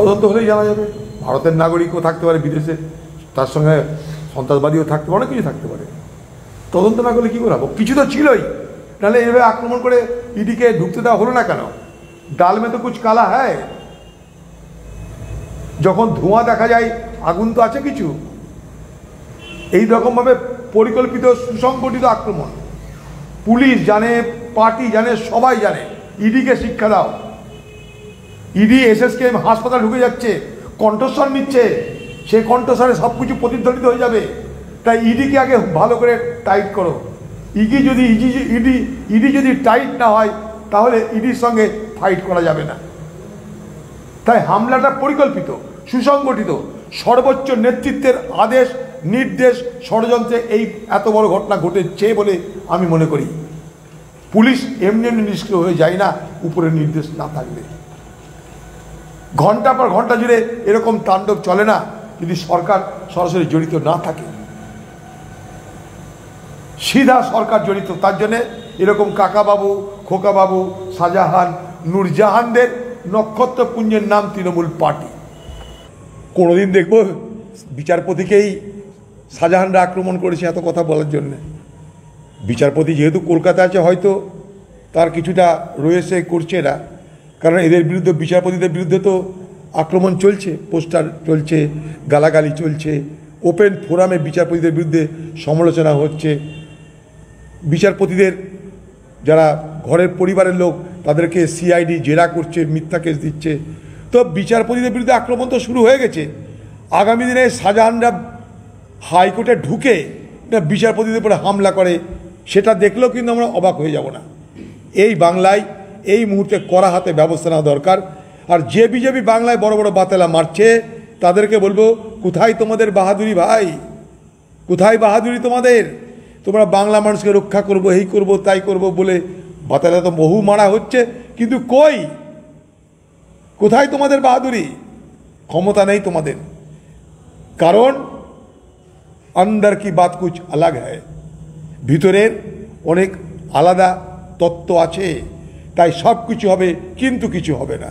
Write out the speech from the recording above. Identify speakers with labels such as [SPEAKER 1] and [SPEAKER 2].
[SPEAKER 1] তদন্ত হলেই জানা যাবে। ভারতের নাগরিকও থাকতে পারে বিদেশে, তার সঙ্গে সন্ত্রাসবাদীও থাকতে পারে, অনেক কিছু থাকতে পারে। তদন্ত না করলে কী করে হবে? কিছু তো ছিলই, নাহলে এভাবে আক্রমণ করে ইডিকে ঢুকতে দেওয়া হলো না কেন? ডাল মে তো কুছ কালা হ্যায়। যখন ধোঁয়া দেখা যায় আগুন তো আছে কিছু। এই রকমভাবে পরিকল্পিত সুসংগঠিত আক্রমণ পুলিশ জানে, পার্টি জানে, সবাই জানে। ইডিকে শিক্ষা দাও। ইডি এসএসকেএম হাসপাতাল ঢুকে যাচ্ছে, কণ্ঠস্বর নিচ্ছে, সেই কণ্ঠস্বরে সব কিছু প্রতিধ্বনিত হয়ে যাবে। তাই ইডিকে আগে ভালো করে টাইট করো। ইডি যদি টাইট না হয় তাহলে ইডির সঙ্গে ফাইট করা যাবে না। তাই হামলাটা পরিকল্পিত, সুসংগঠিত, সর্বোচ্চ নেতৃত্বের আদেশ, নির্দেশ, ষড়যন্ত্রে এই এত বড় ঘটনা ঘটেছে বলে আমি মনে করি। পুলিশ এমনি এমনি নিষ্ক্রিয় হয়ে যায় না উপরের নির্দেশ না থাকলে। ঘন্টা পর ঘন্টা জুড়ে এরকম তাণ্ডব চলে না যদি সরকার সরাসরি জড়িত না থাকে। সিধা সরকার জড়িত, তার জন্যে এরকম কাকাবাবু, খোকাবাবু, শাহজাহান, নূরজাহানদের নক্ষত্রপুঞ্জের নাম তৃণমূল পার্টি। কোনোদিন দেখব বিচারপতিকেই শাহজাহানরা আক্রমণ করেছে এত কথা বলার জন্যে। বিচারপতি যেহেতু কলকাতা আছে, হয়তো তার কিছুটা রয়েছে, করছে এরা। কারণ এদের বিরুদ্ধে, বিচারপতিদের বিরুদ্ধে তো আক্রমণ চলছে, পোস্টার চলছে, গালাগালি চলছে, ওপেন ফোরামে বিচারপতিদের বিরুদ্ধে সমালোচনা হচ্ছে। বিচারপতিদের যারা ঘরের পরিবারের লোক তাদেরকে সিআইডি জেরা করছে, মিথ্যা কেস দিচ্ছে। তো বিচারপতিদের বিরুদ্ধে আক্রমণ তো শুরু হয়ে গেছে। আগামী দিনে শাহজাহানরা হাইকোর্টে ঢুকে বিচারপতিদের উপরে হামলা করে, সেটা দেখলেও কিন্তু আমরা অবাক হয়ে যাব না। এই বাংলায় এই মুহূর্তে কড়া হাতে ব্যবস্থা নেওয়া দরকার। আর যে বিজেপি বাংলায় বড় বড় বাতেলা মারছে তাদেরকে বলবো, কোথায় তোমাদের বাহাদুরি ভাই? কোথায় বাহাদুরি তোমাদের? তোমরা বাংলা মানুষকে রক্ষা করবো, এই করবো, তাই করবো বলে বাতেলা তো বহু মারা হচ্ছে, কিন্তু কোথায় তোমাদের বাহাদুরি? ক্ষমতা নেই তোমাদের। কারণ अंदर की बात कुछ अलग है, ভিতরের অনেক আলাদা তত্ত্ব আছে। তাই সব কিছু হবে কিন্তু কিছু হবে না।